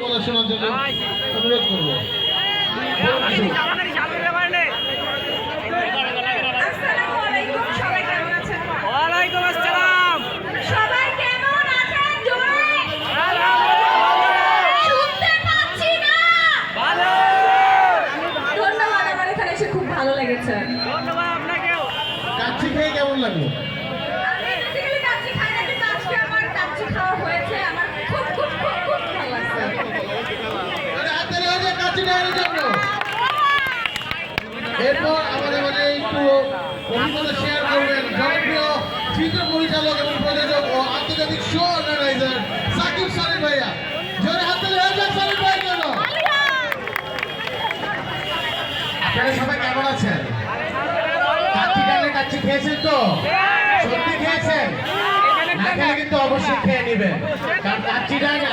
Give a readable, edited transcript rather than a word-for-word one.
বলা শোনার জন্য অনুরোধ করবো। ওয়ালাইকুম আসসালাম। সবাই কেমন আছেন? জোরে শুনতে পাচ্ছি না। ভালো। ধন্যবাদ, আমার এখানে এসে খুব ভালো লেগেছে। ধন্যবাদ আপনাকেও। কাচ্চি খেয়ে কেমন লাগলো? আমি বেসিক্যালি কাচ্চি খাই না, কিন্তু আজকে আমার কাচ্চি খাওয়া হয়েছে, আমার খুব খুব খুব খুব ভালো লাগছে। হাততালি হয়ে যায় কাচ্চি খাওয়ার জন্য। এরপর আমাদের মাঝে একটু অভিজ্ঞতা শেয়ার করবেন জনপ্রিয় চিত্র পরিচালক এবং প্রযোজক ও আন্তর্জাতিক শো অর্গানাইজার সাকিব সালিম ভাইয়া। জোরে হাততালি হয়ে যায় সালিম ভাইয়ের জন্য। আপনারা সবাই কেমন আছেন? কাচ্চি টানে কাচ্চি খেয়েছেন তো? সত্যি খেয়েছেন? না খেলে কিন্তু অবশ্যই খেয়ে নেবেন, কারণ কাচ্চি টানে